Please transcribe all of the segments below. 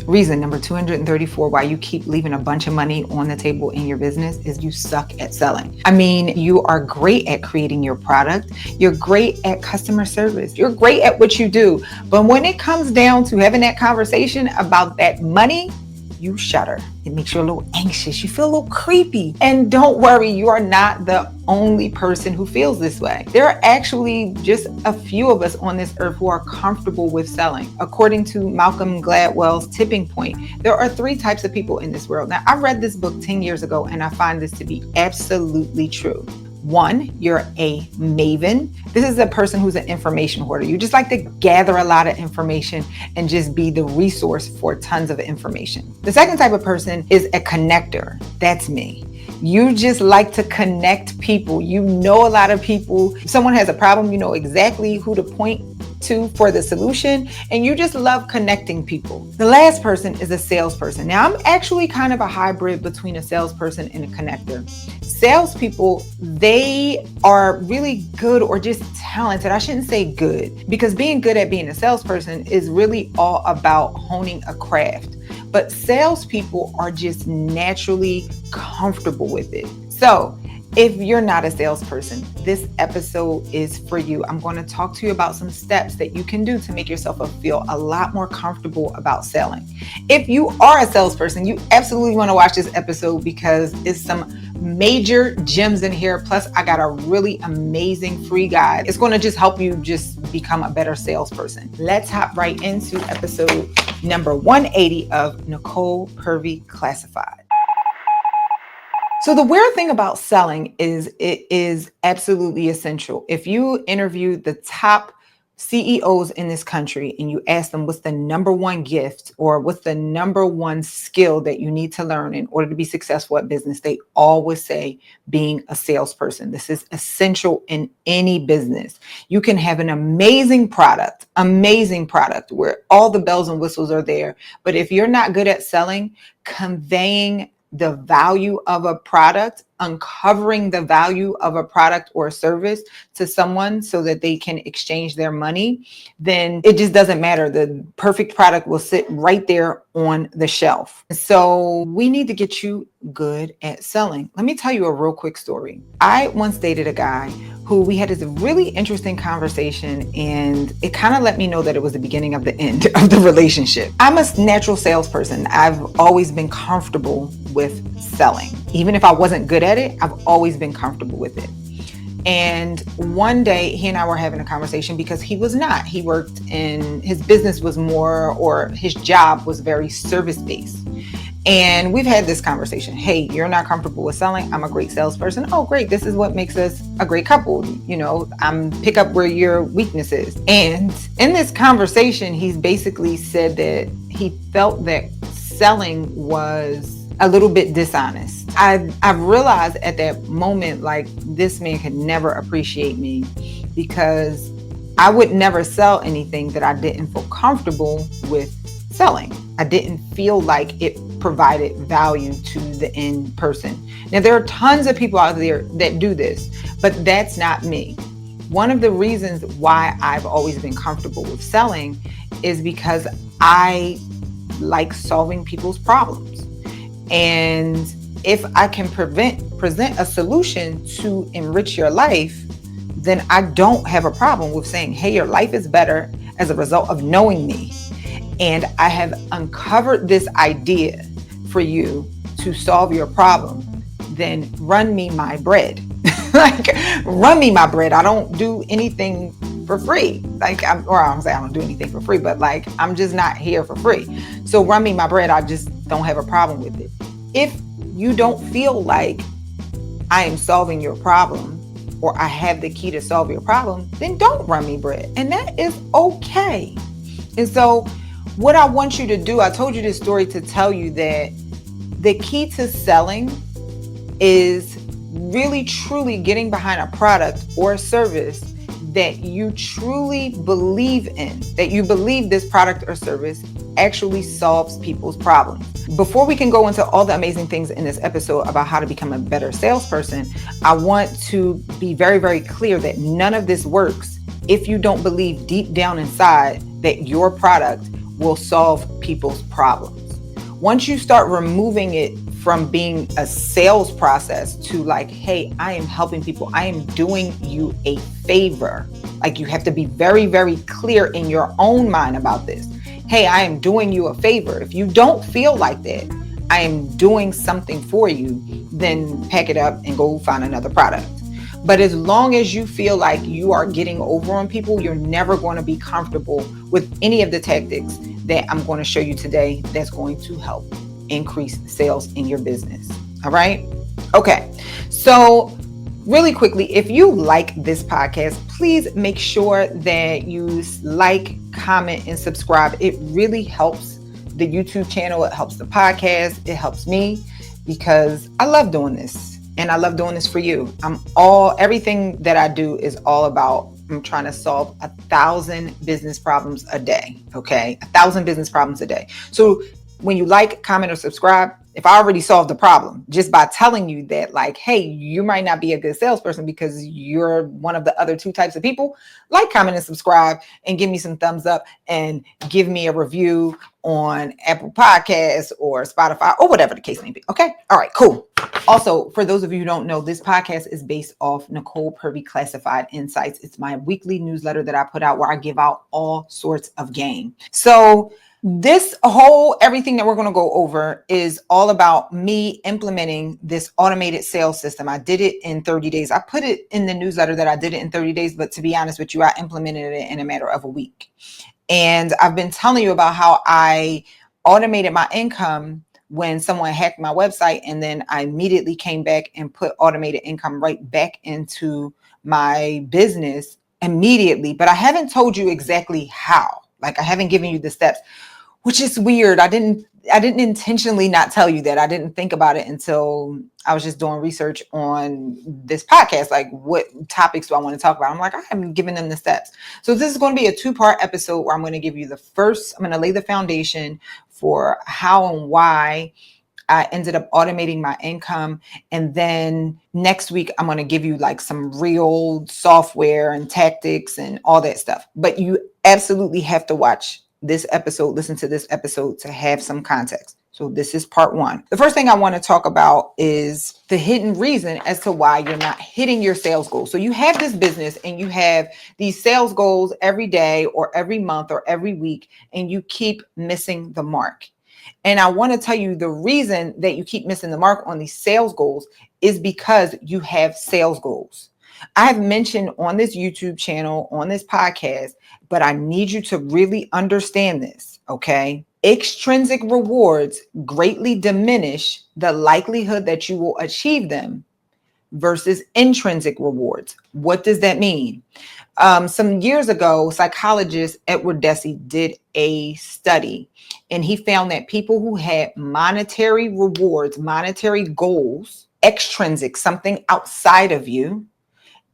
Reason number 234 why you keep leaving a bunch of money on the table in your business is you suck at selling. I mean, you are great at creating your product. You're great at customer service. You're great at what you do. But when it comes down to having that conversation about that money, you shudder. It makes you a little anxious. You feel a little creepy. And don't worry, you are not the only person who feels this way. There are actually just a few of us on this earth who are comfortable with selling. According to Malcolm Gladwell's Tipping Point, there are 3 types of people in this world. Now, I read this book 10 years ago, and I find this to be absolutely true. 1, you're a maven. This is a person who's an information hoarder. You just like to gather a lot of information and just be the resource for tons of information. The second type of person is a connector. That's me. You just like to connect people. You know a lot of people. If someone has a problem, you know exactly who to point to for the solution, and you just love connecting people. The last person is a salesperson. Now, I'm actually kind of a hybrid between a salesperson and a connector. Salespeople, they are really good or just talented. I shouldn't say good, because being good at being a salesperson is really all about honing a craft. But salespeople are just naturally comfortable with it. So if you're not a salesperson, this episode is for you. I'm going to talk to you about some steps that you can do to make yourself feel a lot more comfortable about selling. If you are a salesperson, you absolutely want to watch this episode because it's some major gems in here. Plus, I got a really amazing free guide. It's going to just help you just become a better salesperson. Let's hop right into episode number 180 of Nicole Purvy Classified. So the weird thing about selling is it is absolutely essential. If you interview the top CEOs in this country and you ask them what's the number one gift or what's the number one skill that you need to learn in order to be successful at business, they always say being a salesperson. This is essential in any business. You can have an amazing product where all the bells and whistles are there. But if you're not good at selling, conveying the value of a product, uncovering the value of a product or a service to someone so that they can exchange their money, then it just doesn't matter. The perfect product will sit right there on the shelf. So we need to get you good at selling. Let me tell you a real quick story. I once dated a guy who we had this really interesting conversation, and it kind of let me know that it was the beginning of the end of the relationship. I'm a natural salesperson. I've always been comfortable with selling. Even if I wasn't good at it, I've always been comfortable with it. And one day he and I were having a conversation because he was not. He worked in, his business was more, or his job was very service-based. And we've had this conversation. Hey, you're not comfortable with selling. I'm a great salesperson. Oh, great. This is what makes us a great couple. You know, pick up where your weakness is. And in this conversation, he's basically said that he felt that selling was a little bit dishonest. I've realized at that moment, like, this man could never appreciate me because I would never sell anything that I didn't feel comfortable with selling. I didn't feel like it provided value to the end person. Now, there are tons of people out there that do this, but that's not me. One of the reasons why I've always been comfortable with selling is because I like solving people's problems. And if I can present a solution to enrich your life, then I don't have a problem with saying, hey, your life is better as a result of knowing me. And I have uncovered this idea for you to solve your problem. Then run me my bread. Like, run me my bread. I don't do anything for free. I'm saying I don't do anything for free, but like, I'm just not here for free. So run me my bread. I just don't have a problem with it. If you don't feel like I am solving your problem or I have the key to solve your problem, then don't run me bread. And that is okay. And so what I want you to do, I told you this story to tell you that the key to selling is really truly getting behind a product or a service that you truly believe in, that you believe this product or service actually solves people's problems. Before we can go into all the amazing things in this episode about how to become a better salesperson, I want to be very, very clear that none of this works if you don't believe deep down inside that your product will solve people's problems. Once you start removing it from being a sales process to like, hey, I am helping people, I am doing you a favor. Like, you have to be very, very clear in your own mind about this. Hey, I am doing you a favor. If you don't feel like that, I am doing something for you, then pack it up and go find another product. But as long as you feel like you are getting over on people, you're never going to be comfortable with any of the tactics that I'm going to show you today that's going to help increase sales in your business. All right. Okay. So really quickly, if you like this podcast, please make sure that you like, comment, and subscribe. It really helps the YouTube channel. It helps the podcast. It helps me because I love doing this. And I love doing this for you. Everything that I do is all about, I'm trying to solve 1,000 business problems a day. Okay. 1,000 business problems a day. So when you like, comment, or subscribe, if I already solved the problem just by telling you that, like, hey, you might not be a good salesperson because you're one of the other two types of people, like, comment, and subscribe, and give me some thumbs up, and give me a review on Apple Podcasts or Spotify or whatever the case may be. Okay. All right, cool. Also, for those of you who don't know, this podcast is based off Nicole Purvy Classified Insights. It's my weekly newsletter that I put out where I give out all sorts of game. So everything that we're going to go over is all about me implementing this automated sales system. I did it in 30 days. I put it in the newsletter that I did it in 30 days, but to be honest with you, I implemented it in a matter of a week. And I've been telling you about how I automated my income when someone hacked my website, and then I immediately came back and put automated income right back into my business immediately. But I haven't told you exactly how. Like, I haven't given you the steps, which is weird. I didn't intentionally not tell you that. I didn't think about it until I was just doing research on this podcast. Like, what topics do I want to talk about? I'm like, I haven't given them the steps. So this is going to be a 2-part episode where I'm going to give you I'm going to lay the foundation for how and why I ended up automating my income. And then next week, I'm going to give you like some real software and tactics and all that stuff. But you absolutely have to watch this episode, listen to this episode to have some context. So this is part 1. The first thing I want to talk about is the hidden reason as to why you're not hitting your sales goals. So you have this business and you have these sales goals every day or every month or every week, and you keep missing the mark. And I want to tell you the reason that you keep missing the mark on these sales goals is because you have sales goals. I have mentioned on this YouTube channel, on this podcast, but I need you to really understand this, okay? Extrinsic rewards greatly diminish the likelihood that you will achieve them versus intrinsic rewards. What does that mean? Some years ago, psychologist Edward Deci did a study, and he found that people who had monetary rewards, monetary goals, extrinsic, something outside of you,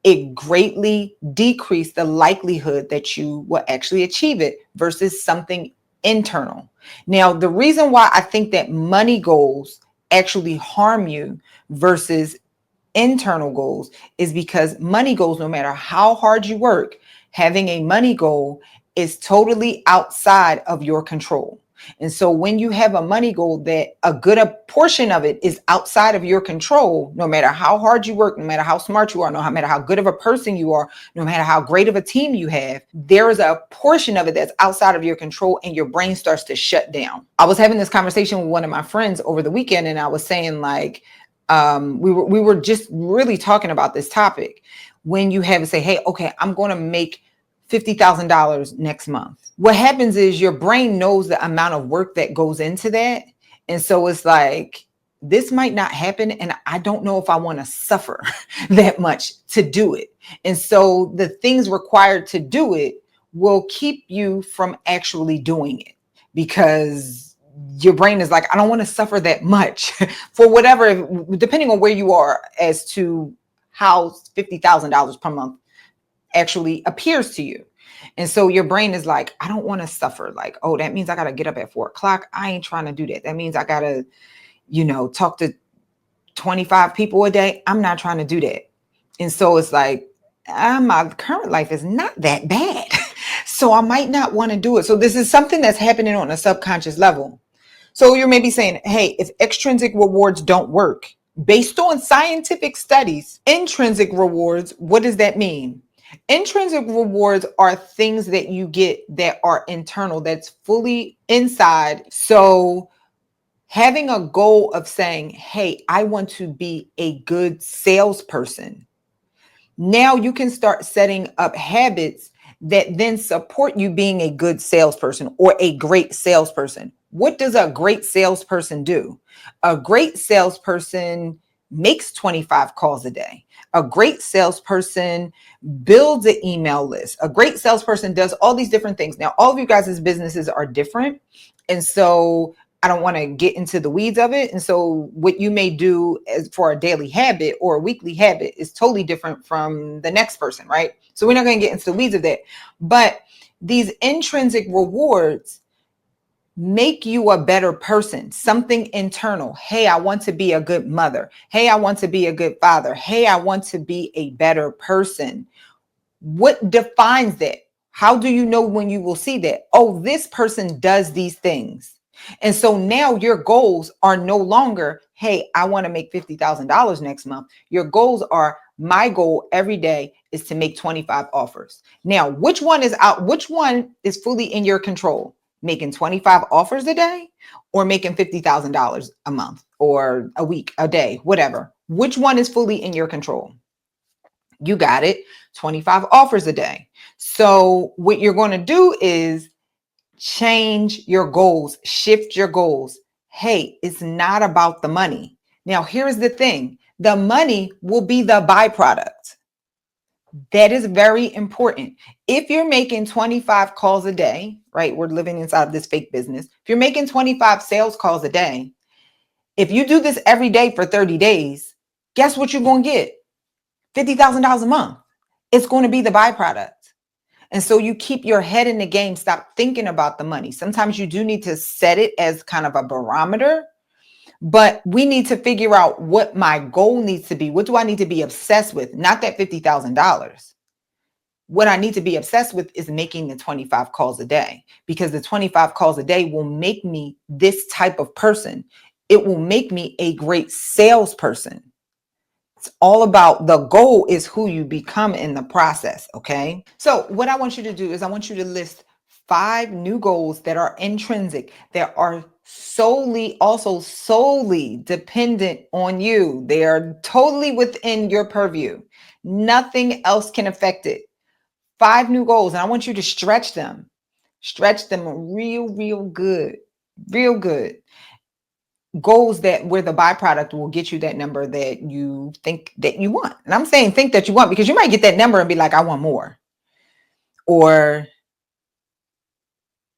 it greatly decreased the likelihood that you will actually achieve it versus something internal. Now, the reason why I think that money goals actually harm you versus internal goals is because money goals, no matter how hard you work, having a money goal is totally outside of your control. And so when you have a money goal that a good portion of it is outside of your control, no matter how hard you work, no matter how smart you are, no matter how good of a person you are, no matter how great of a team you have, there is a portion of it that's outside of your control, and your brain starts to shut down. I was having this conversation with one of my friends over the weekend, and I was saying, like, we were just really talking about this topic. When you have to say, hey, okay, I'm going to make $50,000 next month. What happens is your brain knows the amount of work that goes into that. And so it's like, this might not happen, and I don't know if I want to suffer that much to do it. And so the things required to do it will keep you from actually doing it, because your brain is like, I don't want to suffer that much for whatever, depending on where you are as to how $50,000 per month actually appears to you. And so your brain is like, I don't want to suffer. Like, oh, that means I got to get up at 4 o'clock. I ain't trying to do that. That means I got to, talk to 25 people a day. I'm not trying to do that. And so it's like, my current life is not that bad. So I might not want to do it. So this is something that's happening on a subconscious level. So you're maybe saying, hey, if extrinsic rewards don't work, based on scientific studies, intrinsic rewards, what does that mean? Intrinsic rewards are things that you get that are internal, that's fully inside. So having a goal of saying, hey, I want to be a good salesperson. Now you can start setting up habits that then support you being a good salesperson or a great salesperson. What does a great salesperson do? A great salesperson makes 25 calls a day. A great salesperson builds an email list. A great salesperson does all these different things. Now, all of you guys' businesses are different. And so I don't want to get into the weeds of it. And so what you may do as for a daily habit or a weekly habit is totally different from the next person, right? So we're not going to get into the weeds of that. But these intrinsic rewards make you a better person, something internal. Hey, I want to be a good mother. Hey, I want to be a good father. Hey, I want to be a better person. What defines that? How do you know when you will see that? Oh, this person does these things. And so now your goals are no longer, hey, I want to make $50,000 next month. Your goals are, my goal every day is to make 25 offers. Now, which one is out? Which one is fully in your control? Making 25 offers a day or making $50,000 a month or a week, a day, whatever. Which one is fully in your control? You got it. 25 offers a day. So what you're going to do is change your goals, shift your goals. Hey, it's not about the money. Now, here's the thing. The money will be the byproduct. That is very important. If you're making 25 calls a day, right? We're living inside of this fake business. If you're making 25 sales calls a day, if you do this every day for 30 days, guess what you're going to get? $50,000 a month. It's going to be the byproduct. And so you keep your head in the game. Stop thinking about the money. Sometimes you do need to set it as kind of a barometer, but we need to figure out what my goal needs to be. What do I need to be obsessed with? Not that $50,000. What I need to be obsessed with is making the 25 calls a day, because the 25 calls a day will make me this type of person. It will make me a great salesperson. It's all about, the goal is who you become in the process. Okay. So what I want you to do is I want you to list 5 new goals that are intrinsic, that are solely dependent on you. They are totally within your purview. Nothing else can affect it. 5 new goals. And I want you to stretch them real good, real good. Goals that where the byproduct will get you that number that you think that you want. And I'm saying think that you want, because you might get that number and be like, I want more. Or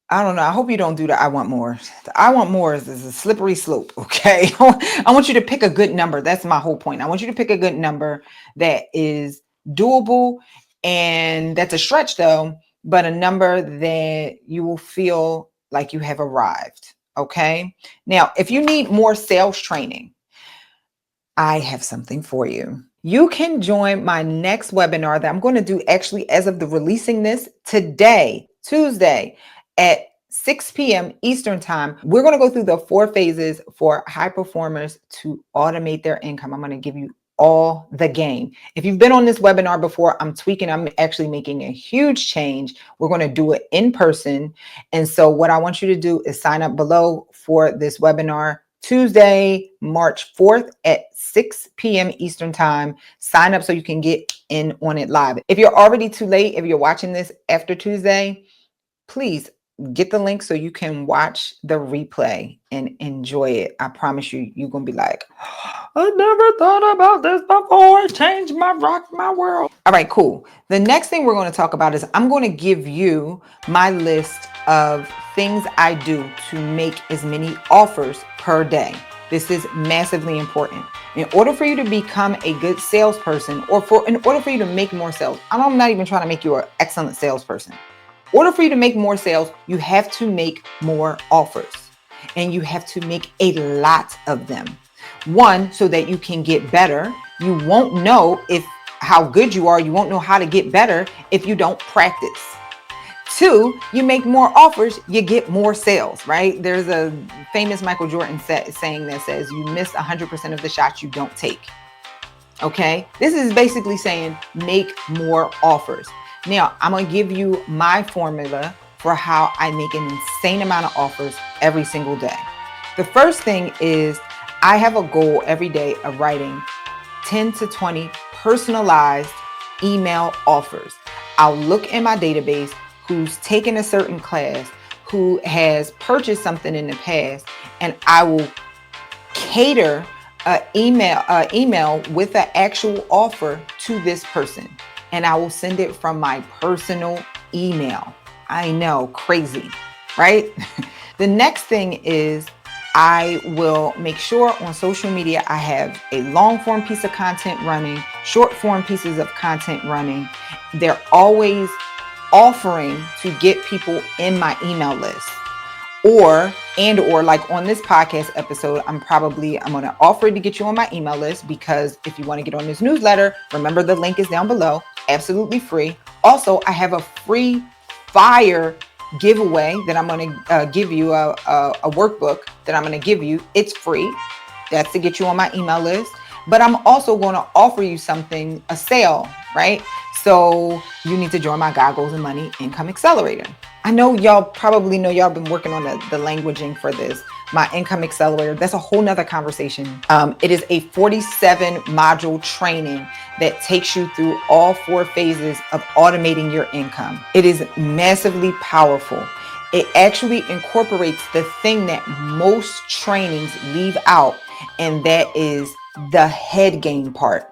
I don't know. I hope you don't do the I want more. The I want more is a slippery slope. Okay. I want you to pick a good number. That's my whole point. I want you to pick a good number that is doable, and that's a stretch though, but a number that you will feel like you have arrived. Okay. Now, if you need more sales training, I have something for you. You can join my next webinar that I'm going to do actually as of the releasing this today, Tuesday at 6 p.m. Eastern time. We're going to go through the 4 phases for high performers to automate their income. I'm going to give you all the game. If you've been on this webinar before, I'm tweaking. I'm actually making a huge change. We're going to do it in person. And so what I want you to do is sign up below for this webinar Tuesday, March 4th at 6 p.m. Eastern time. Sign up so you can get in on it live. If you're already too late, if you're watching this after Tuesday, please get the link so you can watch the replay and enjoy it. I promise you, you're going to be like, I never thought about this before. It changed my world. All right, cool. The next thing we're going to talk about is I'm going to give you my list of things I do to make as many offers per day. This is massively important. In order for you to become a good salesperson, or in order for you to make more sales, I'm not even trying to make you an excellent salesperson. In order for you to make more sales, you have to make more offers, and you have to make a lot of them. 1, so that you can get better. You won't know how good you are. You won't know how to get better if you don't practice. Two, you make more offers, you get more sales, right? There's a famous Michael Jordan saying that says you miss 100% of the shots you don't take. Okay, this is basically saying make more offers. Now, I'm going to give you my formula for how I make an insane amount of offers every single day. The first thing is I have a goal every day of writing 10 to 20 personalized email offers. I'll look in my database who's taken a certain class, who has purchased something in the past, and I will cater an email with an actual offer to this person. And I will send it from my personal email. I know, crazy, right? The next thing is I will make sure on social media I have a long form piece of content running, short form pieces of content running. They're always offering to get people in my email list. Or like on this podcast episode, I'm going to offer to get you on my email list, because if you want to get on this newsletter, remember the link is down below, absolutely free. Also, I have a free fire giveaway that I'm going to give you, a workbook that I'm going to give you. It's free. That's to get you on my email list. But I'm also going to offer you something, a sale, right? So you need to join my God Goals and Money Income Accelerator. I know y'all probably know y'all been working on the languaging for this. My Income Accelerator, that's a whole nother conversation. It is a 47 module training that takes you through all 4 phases of automating your income. It is massively powerful. It actually incorporates the thing that most trainings leave out, and that is the head game part.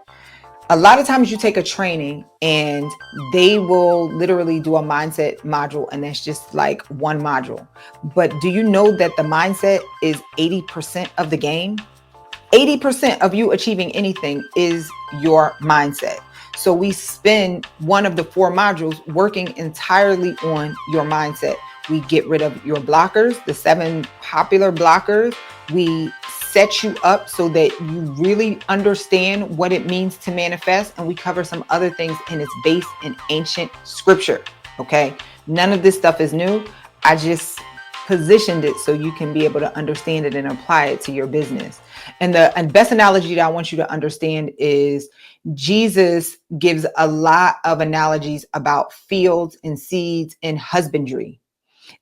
A lot of times you take a training and they will literally do a mindset module, and that's just like one module. But do you know that the mindset is 80% of the game? 80% of you achieving anything is your mindset. So we spend one of the 4 modules working entirely on your mindset. We get rid of your blockers, the 7 popular blockers. We set you up so that you really understand what it means to manifest. And we cover some other things, and it's based in ancient scripture. Okay. None of this stuff is new. I just positioned it so you can be able to understand it and apply it to your business. And the best analogy that I want you to understand is Jesus gives a lot of analogies about fields and seeds and husbandry.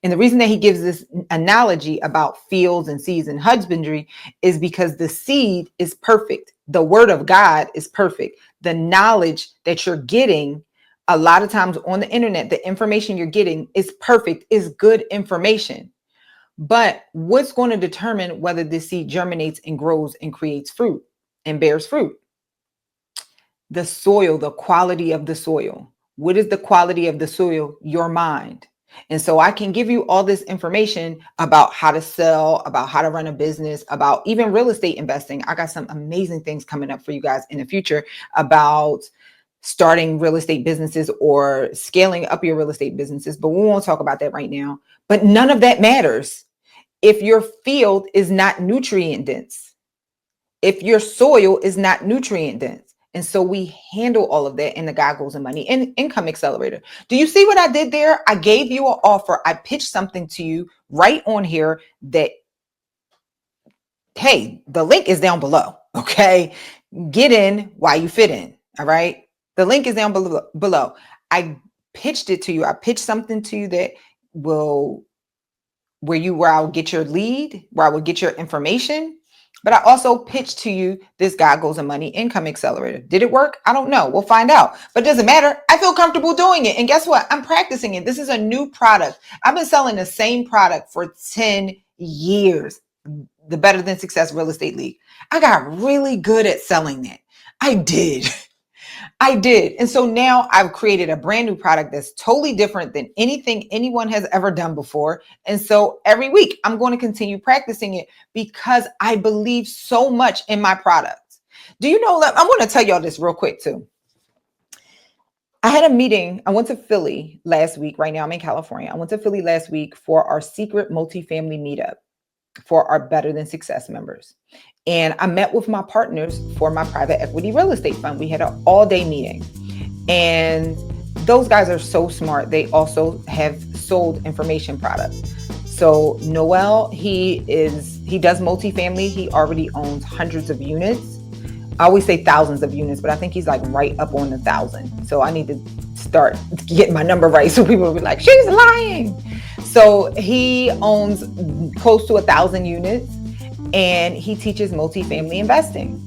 And the reason that he gives this analogy about fields and seeds and husbandry is because the seed is perfect. The word of God is perfect. The knowledge that you're getting a lot of times on the internet, the information you're getting is perfect, is good information. But what's going to determine whether this seed germinates and grows and creates fruit and bears fruit? The soil, the quality of the soil. What is the quality of the soil? Your mind. And so I can give you all this information about how to sell, about how to run a business, about even real estate investing. I got some amazing things coming up for you guys in the future about starting real estate businesses or scaling up your real estate businesses. But we won't talk about that right now. But none of that matters if your field is not nutrient dense, if your soil is not nutrient dense. And so we handle all of that in the God Goals and Money and Income Accelerator. Do you see what I did there? I gave you an offer. I pitched something to you right on here that, hey, the link is down below. Okay. Get in while you fit in. All right. The link is down below. I pitched it to you. I pitched something to you that will, where I will get your lead, where I will get your information. But I also pitched to you this God Goals and Money Income Accelerator. Did it work? I don't know. We'll find out. But it doesn't matter. I feel comfortable doing it. And guess what? I'm practicing it. This is a new product. I've been selling the same product for 10 years. The Better Than Success Real Estate League. I got really good at selling that. I did. And so now I've created a brand new product that's totally different than anything anyone has ever done before. And so every week I'm going to continue practicing it because I believe so much in my product. Do you know that? I'm going to tell y'all this real quick too. I had a meeting. I went to Philly last week. Right now I'm in California. I went to Philly last week for our secret multifamily meetup for our Better Than Success members. And I met with my partners for my private equity real estate fund. We had an all-day meeting. And those guys are so smart. They also have sold information products. So Noel, he does multifamily. He already owns hundreds of units. I always say thousands of units, but I think he's like right up on 1,000. So I need to start getting my number right so people will be like, she's lying. So he owns close to 1,000 units, and he teaches multifamily investing.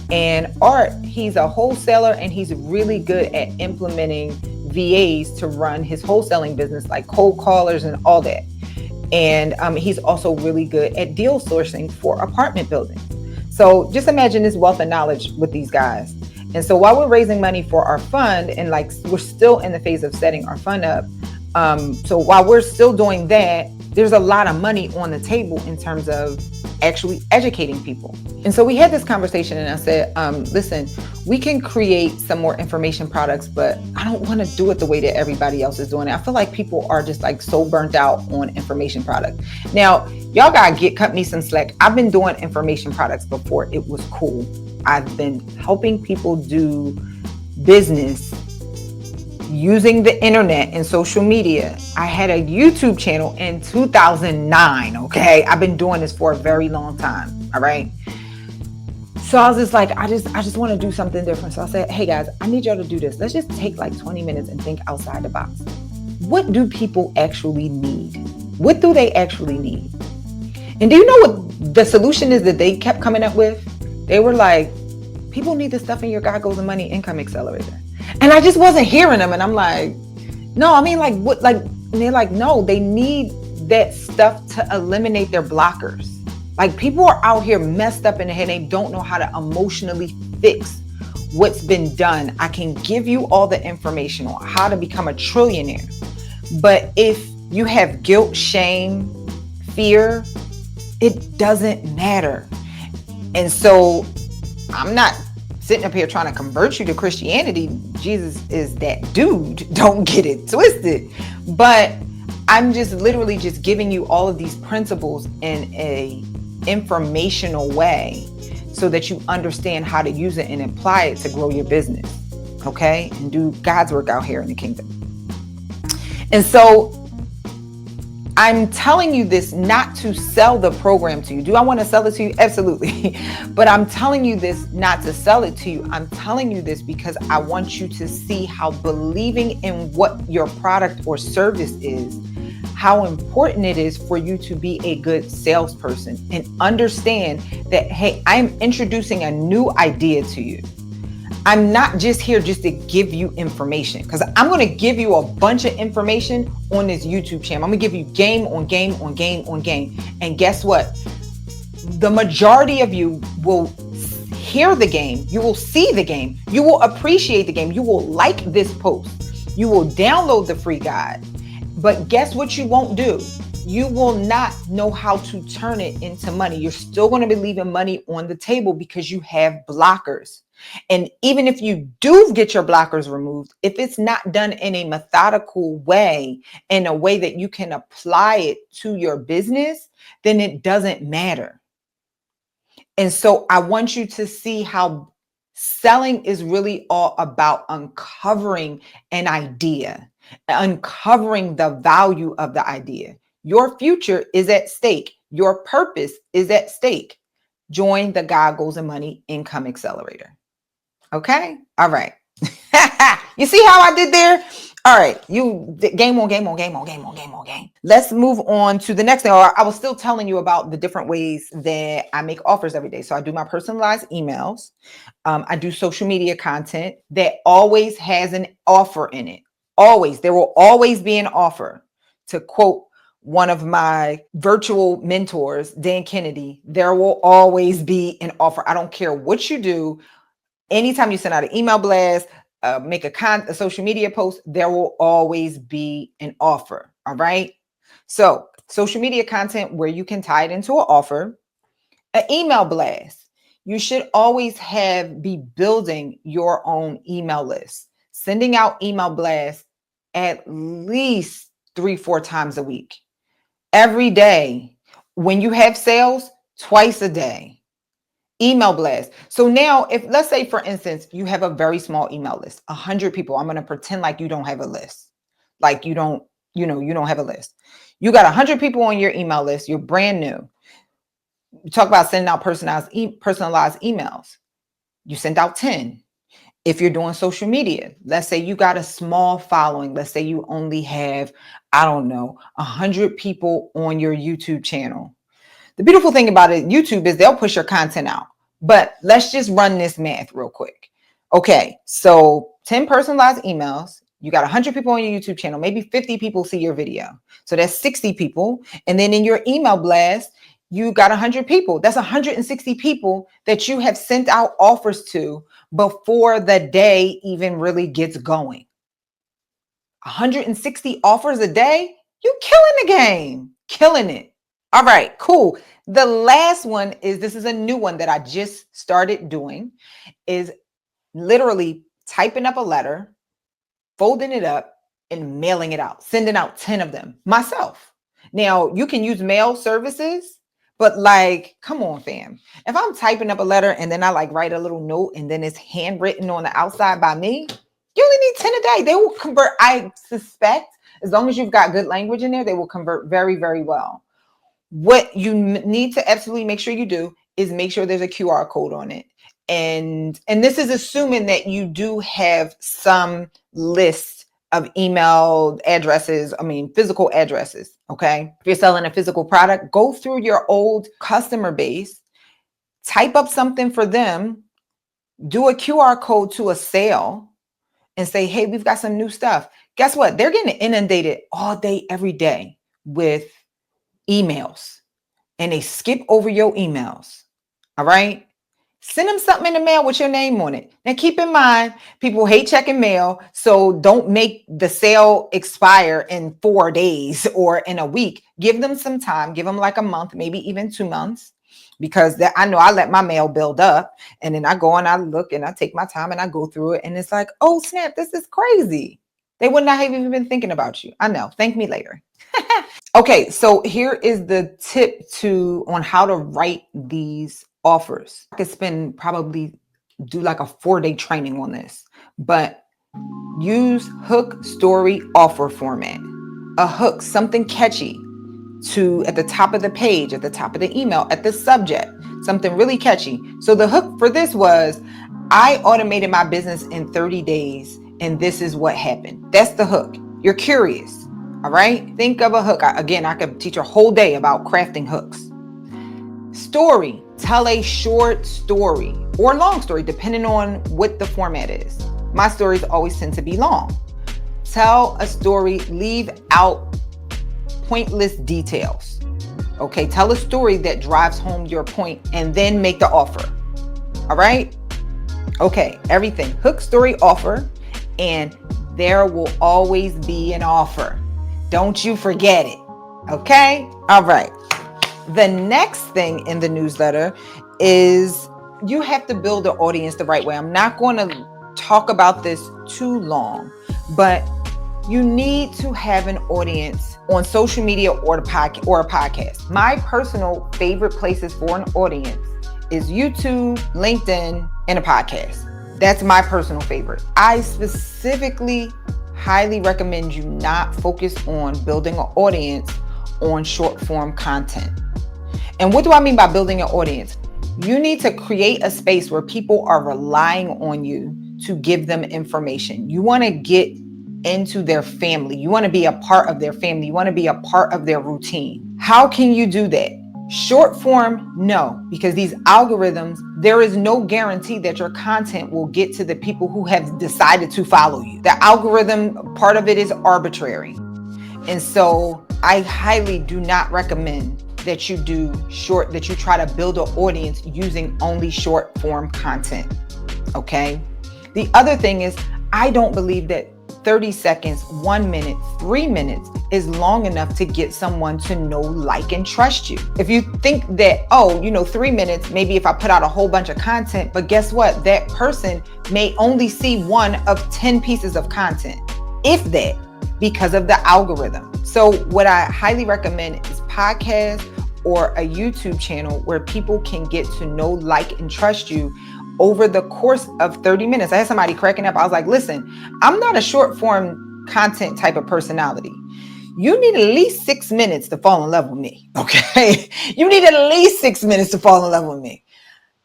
And Art, he's a wholesaler, and he's really good at implementing VAs to run his wholesaling business, like cold callers and all that. And he's also really good at deal sourcing for apartment buildings. So just imagine this wealth of knowledge with these guys. And so while we're raising money for our fund, and like we're still in the phase of setting our fund up, so while we're still doing that, there's a lot of money on the table in terms of actually educating people. And so we had this conversation, and I said, listen, we can create some more information products, but I don't want to do it the way that everybody else is doing it. I feel like people are just like so burnt out on information products. Now, y'all gotta cut me some slack. I've been doing information products before it was cool. I've been helping people do business using the internet and social media. I had a YouTube channel in 2009. Okay. I've been doing this for a very long time. All right. So I was just like, I just want to do something different. So I said, hey guys, I need y'all to do this. Let's just take like 20 minutes and think outside the box. What do people actually need? What do they actually need? And do you know what the solution is that they kept coming up with? They were like, people need the stuff in your God Goes the Money Income Accelerator. And I just wasn't hearing them. And I'm like, no, I mean, like, what? Like, and they're like, no, they need that stuff to eliminate their blockers. Like, people are out here messed up in the head. They don't know how to emotionally fix what's been done. I can give you all the information on how to become a trillionaire. But if you have guilt, shame, fear, it doesn't matter. And so I'm not sitting up here trying to convert you to Christianity. Jesus is that dude. Don't get it twisted. But I'm just literally just giving you all of these principles in a informational way so that you understand how to use it and apply it to grow your business. Okay? And do God's work out here in the kingdom. And so I'm telling you this not to sell the program to you. Do I want to sell it to you? Absolutely. But I'm telling you this not to sell it to you. I'm telling you this because I want you to see how believing in what your product or service is, how important it is for you to be a good salesperson and understand that, hey, I'm introducing a new idea to you. I'm not just here just to give you information, because I'm going to give you a bunch of information on this YouTube channel. I'm going to give you game on game on game on game. And guess what? The majority of you will hear the game. You will see the game. You will appreciate the game. You will like this post. You will download the free guide. But guess what you won't do? You will not know how to turn it into money. You're still going to be leaving money on the table because you have blockers. And even if you do get your blockers removed, if it's not done in a methodical way, in a way that you can apply it to your business, then it doesn't matter. And so I want you to see how selling is really all about uncovering an idea, uncovering the value of the idea. Your future is at stake. Your purpose is at stake. Join the God Goes the Money Income Accelerator. Okay. All right. You see how I did there? All right. You game on game on game on game on game on game. Let's move on to the next thing. I was still telling you about the different ways that I make offers every day. So I do my personalized emails. I do social media content that always has an offer in it. Always. There will always be an offer. To quote one of my virtual mentors, Dan Kennedy, there will always be an offer. I don't care what you do. Anytime you send out an email blast, make a social media post, there will always be an offer. All right. So social media content where you can tie it into an offer, an email blast. You should always be building your own email list, sending out email blasts at least 3-4 times a week, every day. When you have sales, twice a day. Email blast. So now if, let's say for instance, you have a very small email list, 100 people. I'm going to pretend like you don't have a list. Like you don't you don't have a list. You got 100 people on your email list. You're brand new. You talk about sending out personalized emails. You sent out 10. If you're doing social media, let's say you got a small following. Let's say you only have, I don't know, 100 people on your YouTube channel. The beautiful thing about it, YouTube, is they'll push your content out. But let's just run this math real quick. Okay, so 10 personalized emails. You got 100 people on your YouTube channel. Maybe 50 people see your video. So that's 60 people. And then in your email blast, you got 100 people. That's 160 people that you have sent out offers to before the day even really gets going. 160 offers a day? You killing the game. Killing it. All right, cool. The last one is, this is a new one that I just started doing, is literally typing up a letter, folding it up, and mailing it out, sending out 10 of them myself. Now, you can use mail services, but like, come on, fam. If I'm typing up a letter and then I like write a little note and then it's handwritten on the outside by me, you only need 10 a day. They will convert, I suspect, as long as you've got good language in there, they will convert very, very well. What you need to absolutely make sure you do is make sure there's a QR code on it. And this is assuming that you do have some list of email addresses, physical addresses, okay? If you're selling a physical product, go through your old customer base, type up something for them, do a QR code to a sale, and say, hey, we've got some new stuff. Guess what? They're getting inundated all day, every day with emails, and they skip over your emails. All right. Send them something in the mail with your name on it. Now, keep in mind, people hate checking mail. So don't make the sale expire in 4 days or in a week. Give them some time. Give them like a month, maybe even 2 months, because I know I let my mail build up, and then I go and I look and I take my time and I go through it. And it's like, oh, snap, this is crazy. They would not have even been thinking about you. I know. Thank me later. Okay, so here is the tip on how to write these offers. I could probably do like a 4-day training on this, but use hook, story, offer format. A hook, something catchy at the top of the page, at the top of the email, at the subject, something really catchy. So the hook for this was, I automated my business in 30 days and this is what happened. That's the hook. You're curious. All right. Think of a hook. Again, I could teach a whole day about crafting hooks. Story. Tell a short story or long story, depending on what the format is. My stories always tend to be long. Tell a story. Leave out pointless details. Okay. Tell a story that drives home your point and then make the offer. All right. Okay. Everything. Hook, story, offer. And there will always be an offer. Don't you forget it. Okay? All right. The next thing in the newsletter is you have to build an audience the right way. I'm not going to talk about this too long, but you need to have an audience on social media or a podcast. My personal favorite places for an audience is YouTube, LinkedIn, and a podcast. That's my personal favorite. I specifically highly recommend you not focus on building an audience on short form content. And what do I mean by building an audience? You need to create a space where people are relying on you to give them information. You want to get into their family. You want to be a part of their family. You want to be a part of their routine. How can you do that? Short form, no, because these algorithms, there is no guarantee that your content will get to the people who have decided to follow you. The algorithm, part of it is arbitrary. And so I highly do not recommend that you try to build an audience using only short form content. Okay. The other thing is, I don't believe that 30 seconds, 1 minute, 3 minutes is long enough to get someone to know, like, and trust you. If you think that, 3 minutes, maybe if I put out a whole bunch of content, but guess what? That person may only see one of 10 pieces of content, if that, because of the algorithm. So what I highly recommend is podcasts or a YouTube channel where people can get to know, like, and trust you over the course of 30 minutes. I had somebody cracking up. I was like, listen, I'm not a short form content type of personality. You need at least 6 minutes to fall in love with me. Okay. You need at least 6 minutes to fall in love with me.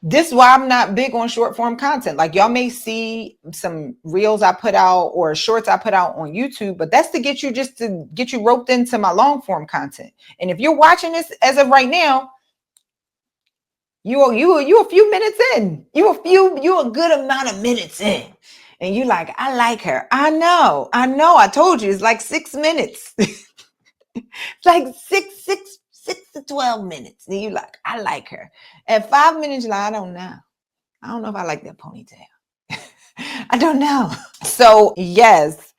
This is why I'm not big on short form content. Like y'all may see some reels I put out or shorts I put out on YouTube, but that's to get you roped into my long form content. And if you're watching this as of right now, you a few minutes in. You a good amount of minutes in. And you like, I like her. I know. I told you it's like 6 minutes. It's like six to 12 minutes. And you like, I like her. At 5 minutes, you're like, I don't know. I don't know if I like that ponytail. I don't know. So yes,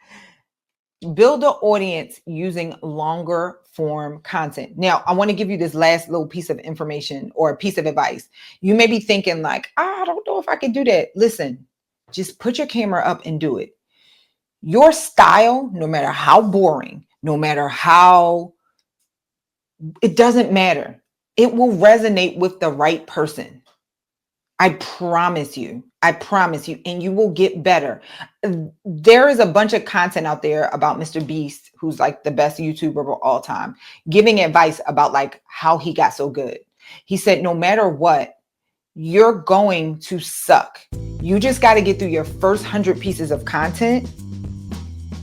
build an audience using longer form content. Now, I want to give you this last little piece of information or a piece of advice. You may be thinking like, I don't know if I can do that. Listen, just put your camera up and do it. Your style, no matter how boring, no matter how, it doesn't matter. It will resonate with the right person. I promise you, and you will get better. There is a bunch of content out there about Mr. Beast, who's like the best YouTuber of all time, giving advice about like how he got so good. He said, no matter what, you're going to suck. You just got to get through your first 100 pieces of content.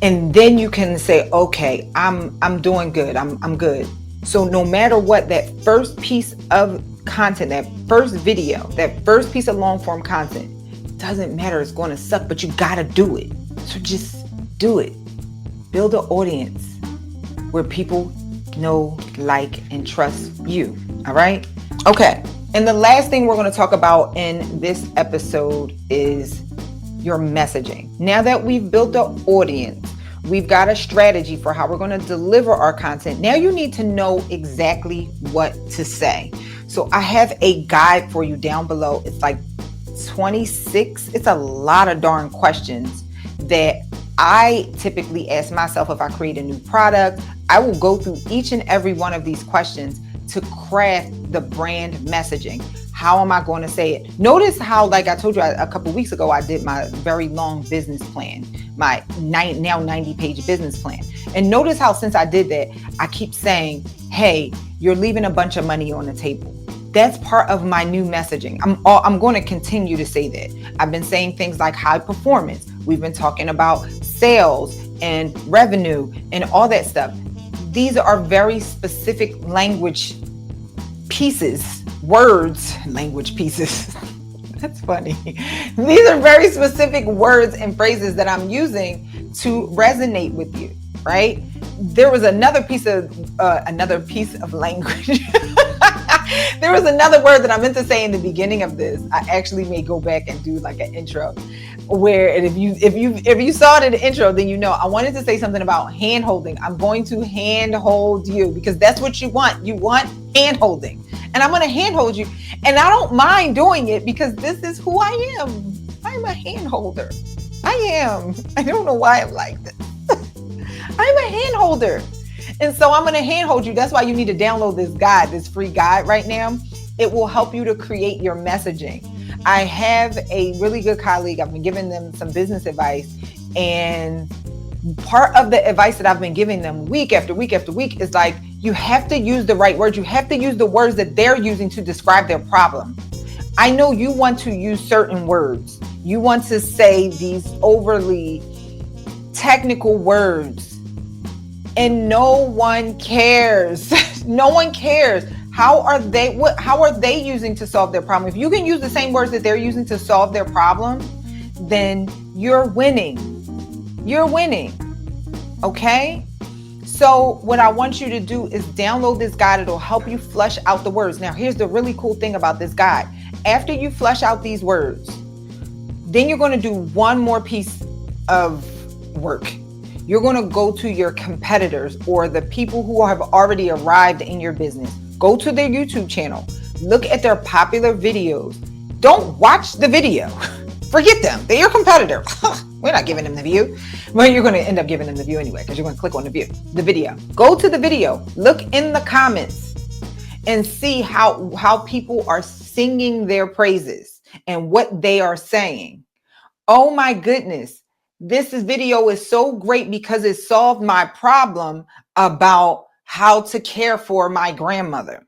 And then you can say, okay, I'm doing good. I'm good. So no matter what, that first piece of content, that first video, that first piece of long form content, doesn't matter. It's going to suck, but you got to do it. So just do it. Build an audience where people know, like, and trust you. All right. Okay. And the last thing we're going to talk about in this episode is your messaging. Now that we've built an audience, we've got a strategy for how we're going to deliver our content. Now you need to know exactly what to say. So I have a guide for you down below. It's like 26. It's a lot of darn questions that I typically ask myself if I create a new product. I will go through each and every one of these questions to craft the brand messaging. How am I going to say it? Notice how, like I told you a couple weeks ago, I did my very long business plan, my now 90-page business plan. And notice how since I did that, I keep saying, hey, you're leaving a bunch of money on the table. That's part of my new messaging. I'm going to continue to say that. I've been saying things like high performance. We've been talking about sales and revenue and all that stuff. These are very specific language pieces, language pieces. That's funny. These are very specific words and phrases that I'm using to resonate with you, right? There was another piece of language. There was another word that I meant to say in the beginning of this. I actually may go back and do like an intro where, and if you saw it in the intro, then you know I wanted to say something about hand holding. I'm going to hand hold you because that's what you want. You want hand holding, and I'm going to hand hold you, and I don't mind doing it because this is who I am. I'm a hand holder. I am. I don't know why I'm like this. I'm a hand holder. And so I'm going to hand hold you. That's why you need to download this guide, this free guide right now. It will help you to create your messaging. I have a really good colleague. I've been giving them some business advice. And part of the advice that I've been giving them week after week after week is like, you have to use the right words. You have to use the words that they're using to describe their problem. I know you want to use certain words. You want to say these overly technical words. And no one cares. No one cares. How are they using to solve their problem? If you can use the same words that they're using to solve their problem, then you're winning. You're winning. Okay? So what I want you to do is download this guide. It'll help you flush out the words. Now, here's the really cool thing about this guide. After you flush out these words, then you're going to do one more piece of work. You're going to go to your competitors or the people who have already arrived in your business. Go to their YouTube channel. Look at their popular videos. Don't watch the video. Forget them. They're your competitor. We're not giving them the view. Well, you're going to end up giving them the view anyway because you're going to click on the video. Go to the video. Look in the comments and see how people are singing their praises and what they are saying. Oh my goodness. video is so great because it solved my problem about how to care for my grandmother,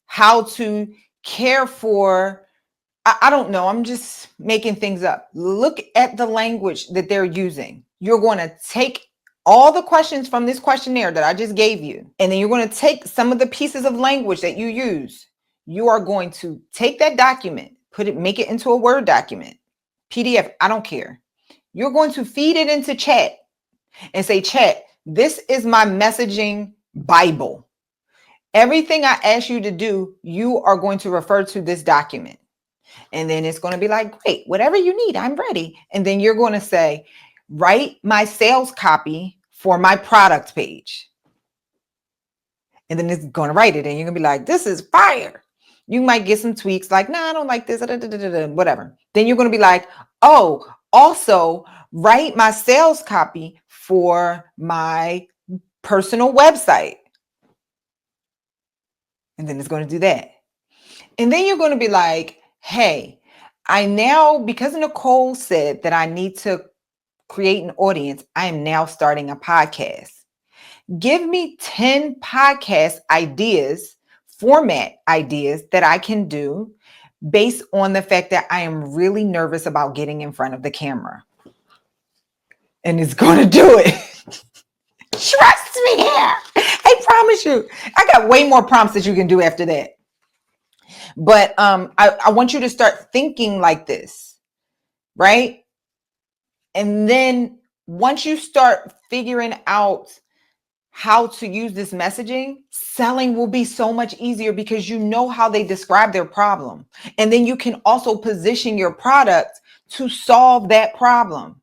how to care for, I don't know, I'm just making things up. Look at the language that they're using. You're going to take all the questions from this questionnaire that I just gave you, and then you're going to take some of the pieces of language that you use. You are going to take that document, make it into a Word document, PDF, I don't care. You're going to feed it into chat and say, chat, this is my messaging Bible. Everything I ask you to do, you are going to refer to this document. And then it's going to be like, great, whatever you need, I'm ready. And then you're going to say, write my sales copy for my product page. And then it's going to write it. And you're going to be like, this is fire. You might get some tweaks like, nah, I don't like this, whatever. Then you're going to be like, oh, also write my sales copy for my personal website. And then it's going to do that. And then you're going to be like, hey, because Nicole said that I need to create an audience, I am now starting a podcast. Give me 10 podcast ideas, format ideas that I can do based on the fact that I am really nervous about getting in front of the camera. And it's going to do it. Trust me here. I promise you. I got way more prompts that you can do after that. But I want you to start thinking like this, right? And then once you start figuring out how to use this messaging, selling will be so much easier because you know how they describe their problem. And then you can also position your product to solve that problem,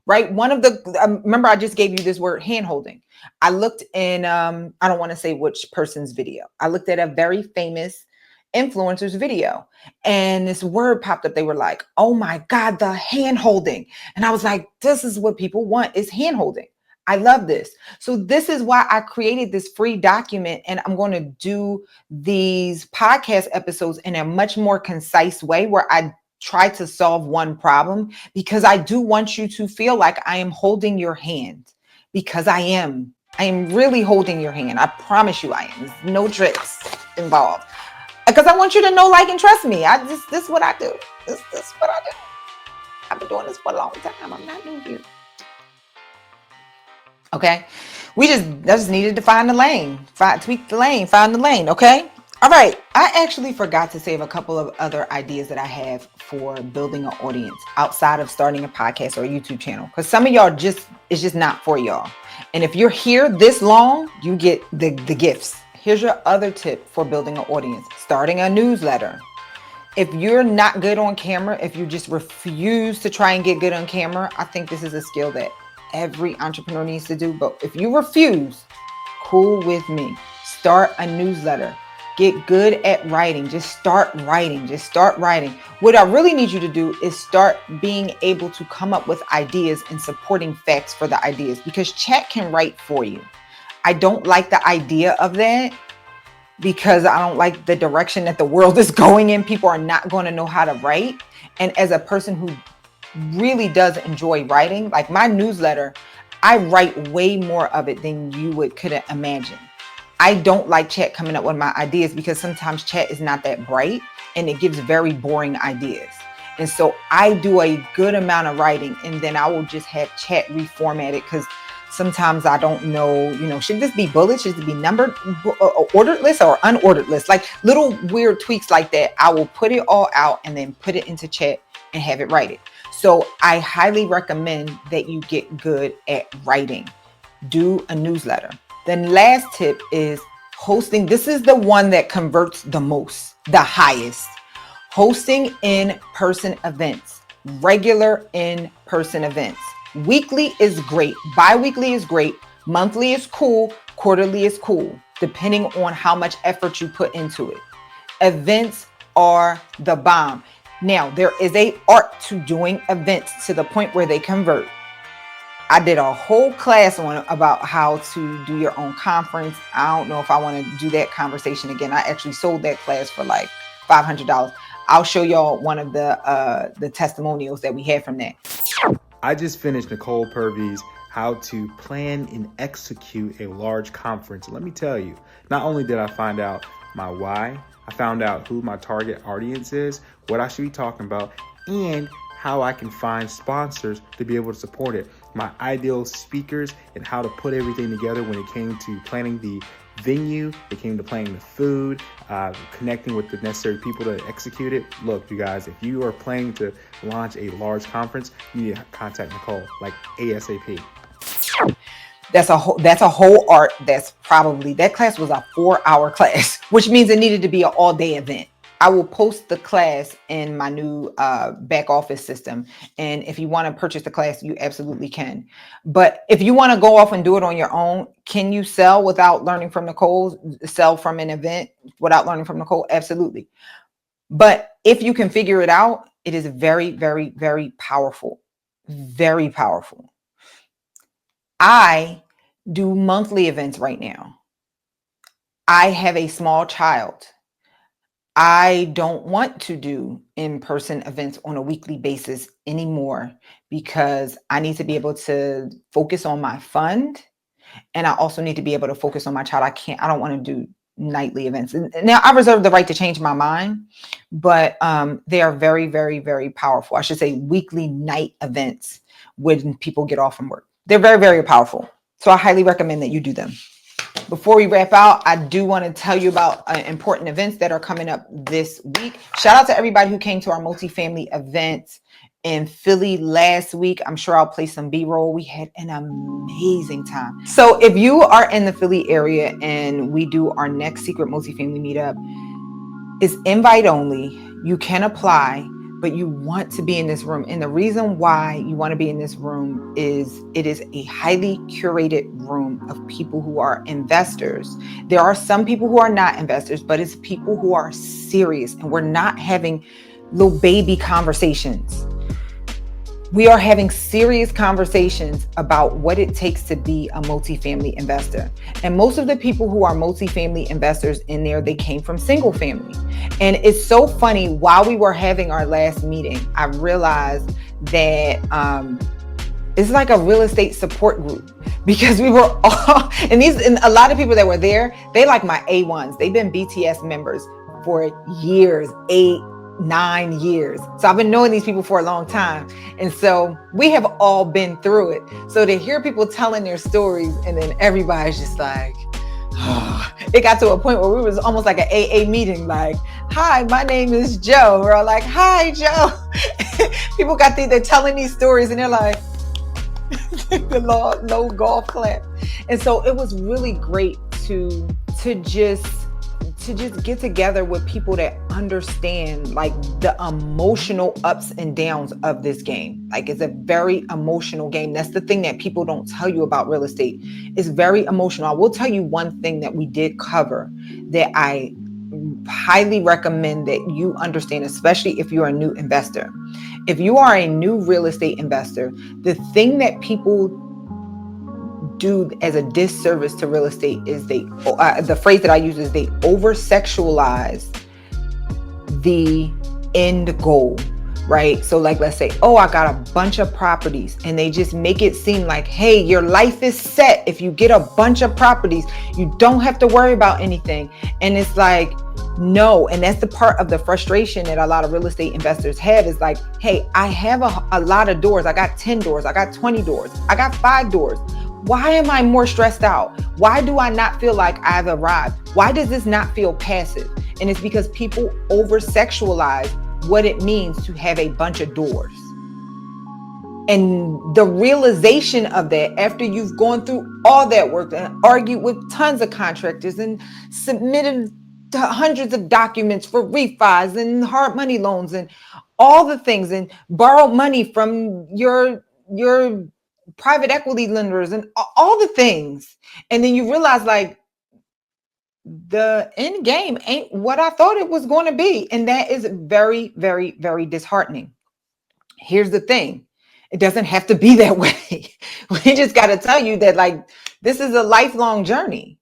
right? One of the, remember I just gave you this word, hand holding. I looked in, I don't want to say which person's video. I looked at a very famous influencer's video and this word popped up. They were like, oh my God, the hand holding. And I was like, this is what people want, is hand holding. I love this. So this is why I created this free document, and I'm going to do these podcast episodes in a much more concise way where I try to solve one problem, because I do want you to feel like I am holding your hand, because I am really holding your hand. I promise you I am. There's no tricks involved, because I want you to know, like, and trust me. This is what I do. This is what I do. I've been doing this for a long time. I'm not new here. Okay. I just needed to find the lane, tweak the lane, find the lane. Okay. All right. I actually forgot to save a couple of other ideas that I have for building an audience outside of starting a podcast or a YouTube channel. Because some of y'all it's just not for y'all. And if you're here this long, you get the gifts. Here's your other tip for building an audience: starting a newsletter. If you're not good on camera, if you just refuse to try and get good on camera, I think this is a skill that every entrepreneur needs to do. But if you refuse, cool with me. Start a newsletter. Get good at writing. Just start writing. What I really need you to do is start being able to come up with ideas and supporting facts for the ideas, because chat can write for you. I don't like the idea of that, because I don't like the direction that the world is going in. People are not going to know how to write. And as a person who really does enjoy writing, like my newsletter, I write way more of it than you could imagine. I don't like chat coming up with my ideas, because sometimes chat is not that bright and it gives very boring ideas. And so I do a good amount of writing, and then I will just have chat reformatted, because sometimes I don't know, should this be bullet? Should it be numbered, ordered list or unordered list? Like little weird tweaks like that. I will put it all out and then put it into chat and have it write it. So I highly recommend that you get good at writing. Do a newsletter. Then last tip is hosting. This is the one that converts the most, the highest. Hosting in-person events, regular in-person events. Weekly is great. Bi-weekly is great. Monthly is cool. Quarterly is cool, depending on how much effort you put into it. Events are the bomb. Now, there is an art to doing events to the point where they convert. I did a whole class about how to do your own conference. I don't know if I want to do that conversation again. I actually sold that class for like $500. I'll show y'all one of the testimonials that we had from that. I just finished Nicole Purvy's How to Plan and Execute a Large Conference. Let me tell you, not only did I find out my why, I found out who my target audience is, what I should be talking about, and how I can find sponsors to be able to support it, my ideal speakers, and how to put everything together when it came to planning the venue, it came to planning the food, connecting with the necessary people to execute it. Look, you guys, if you are planning to launch a large conference, you need to contact Nicole like ASAP. That's a whole art. That class was a 4-hour class, which means it needed to be an all-day event. I will post the class in my new back office system. And if you want to purchase the class, you absolutely can. But if you want to go off and do it on your own, can you sell without learning from Nicole? Sell from an event without learning from Nicole? Absolutely. But if you can figure it out, it is very, very, very powerful. Very powerful. I do monthly events right now. I have a small child. I don't want to do in-person events on a weekly basis anymore because I need to be able to focus on my fund, and I also need to be able to focus on my child. I don't want to do nightly events. And now I reserve the right to change my mind, but they are very, very, very powerful. I should say weekly night events when people get off from work. They're very, very powerful. So I highly recommend that you do them. Before we wrap out, I do want to tell you about important events that are coming up this week. Shout out to everybody who came to our multifamily event in Philly last week. I'm sure I'll play some B-roll. We had an amazing time. So if you are in the Philly area and we do our next secret multifamily meetup, it's invite only. You can apply, but you want to be in this room. And the reason why you want to be in this room is it is a highly curated room of people who are investors. There are some people who are not investors, but it's people who are serious, and we're not having little baby conversations. We are having serious conversations about what it takes to be a multifamily investor. And most of the people who are multifamily investors in there, they came from single family. And it's so funny, while we were having our last meeting, I realized that it's like a real estate support group, because we were all, and a lot of people that were there, they like my A1s. They've been BTS members for years, 8-9 years. So I've been knowing these people for a long time. And so we have all been through it. So to hear people telling their stories, and then everybody's just like, oh. It got to a point where we was almost like an AA meeting, like, hi, my name is Joe. We're all like, hi, Joe. People they're telling these stories, and they're like, the low golf clap. And so it was really great to just get together with people that understand like the emotional ups and downs of this game. Like, it's a very emotional game. That's the thing that people don't tell you about real estate. It's very emotional. I will tell you one thing that we did cover that I highly recommend that you understand, especially if you're a new investor. If you are a new real estate investor, the thing that people do as a disservice to real estate is the phrase that I use is they over-sexualize the end goal, right? So like, let's say, oh, I got a bunch of properties, and they just make it seem like, hey, your life is set. If you get a bunch of properties, you don't have to worry about anything. And it's like, no. And that's the part of the frustration that a lot of real estate investors have, is like, hey, I have a lot of doors. I got 10 doors. I got 20 doors. I got 5 doors. Why am I more stressed out? Why do I not feel like I've arrived? Why does this not feel passive? And it's because people over-sexualize what it means to have a bunch of doors. And the realization of that, after you've gone through all that work and argued with tons of contractors and submitted hundreds of documents for refis and hard money loans and all the things, and borrowed money from your private equity lenders and all the things. And then you realize, like, the end game ain't what I thought it was going to be. And that is very, very, very disheartening. Here's the thing. It doesn't have to be that way. We just got to tell you that, like, this is a lifelong journey.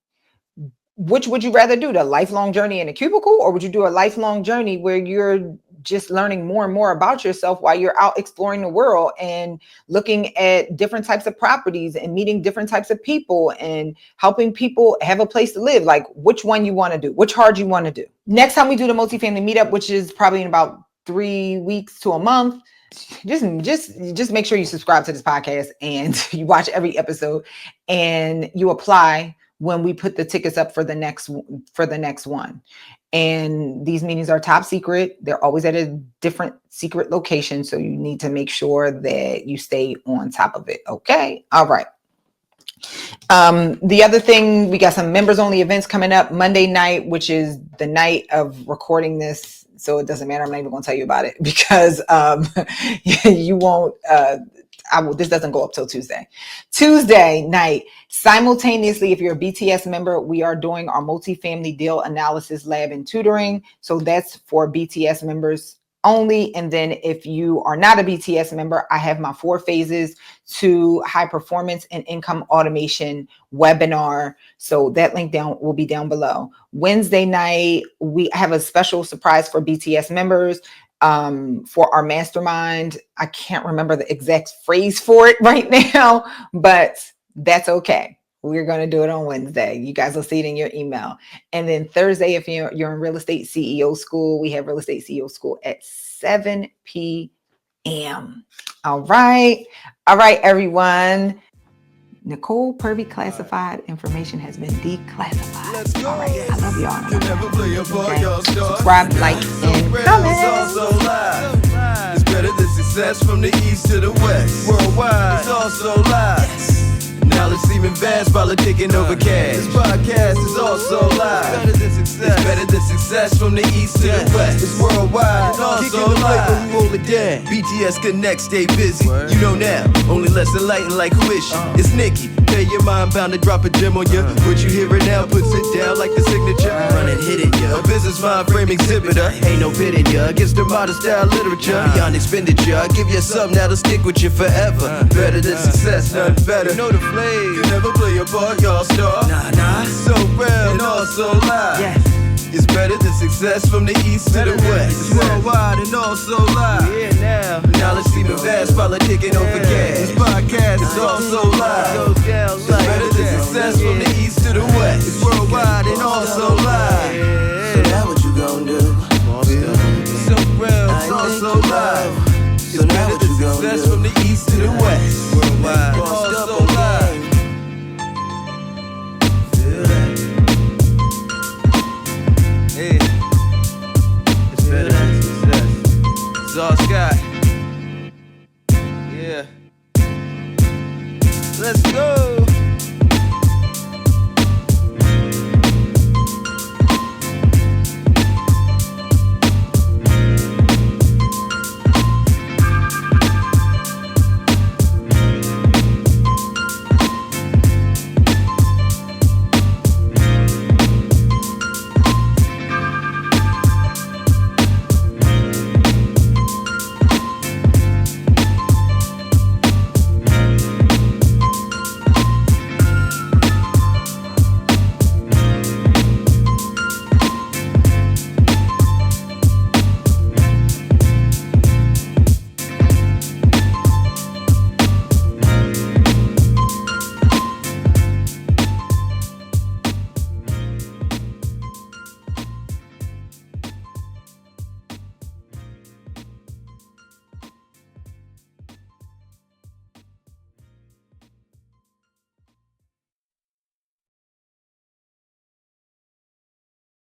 Which would you rather do, the lifelong journey in a cubicle, or would you do a lifelong journey where you're just learning more and more about yourself while you're out exploring the world and looking at different types of properties and meeting different types of people and helping people have a place to live. Like which one you want to do, which hard you want to do. Next time we do the multifamily meetup, which is probably in about 3 weeks to a month, just make sure you subscribe to this podcast and you watch every episode and you apply when we put the tickets up for the next one. And these meetings are top secret. They're always at a different secret location. So you need to make sure that you stay on top of it. Okay. All right. The other thing, we got some members only events coming up Monday night, which is the night of recording this. So it doesn't matter. I'm not even going to tell you about it because you won't. This doesn't go up till Tuesday. Tuesday night, simultaneously, if you're a BTS member, we are doing our multifamily deal analysis lab and tutoring. So that's for BTS members only. And then if you are not a BTS member, I have my 4 phases to high performance and income automation webinar. So that link will be down below. Wednesday night, we have a special surprise for BTS members. For our mastermind. I can't remember the exact phrase for it right now, but that's okay. We're going to do it on Wednesday. You guys will see it in your email. And then Thursday, if you're in real estate CEO school, we have real estate CEO school at 7 p.m. All right, everyone. Nicole Purvy Classified information has been declassified. Let's go. All right, I love y'all. You never play a part, y'all star. Subscribe, like, and comment. It's also live. It's better than success from the east to the west. Worldwide, it's also live. Knowledge even vast, politicking over cash. This podcast is also live. It's better than success from the east to the west. It's worldwide, it's also live. We roll it down. BTS Connect, stay busy. You know now, only less enlightened like who is she? It's Nikki. Pay your mind bound to drop a gem on you. What you hear it now, puts it down like the signature. Run and hit it, yeah. A business mind frame exhibitor. Ain't no pitting ya. Against the modern style literature. Beyond expenditure, I give you something that'll stick with you forever. Better than success, nothing better. You know the flavor. You never play a part, y'all star. Nah. So real and also live. Yeah. It's better than success from the east to the west. It's worldwide and also live. Yeah, now. Knowledge even vast, politicking over cash. This podcast is also live. It's better than success from the east to the west. It's worldwide and also live. So now what you gon' do? So real, it's also live. It's better than success from the east to the west. Worldwide and also live. Hey, it's better than success. It's all Scott. Yeah. Let's go.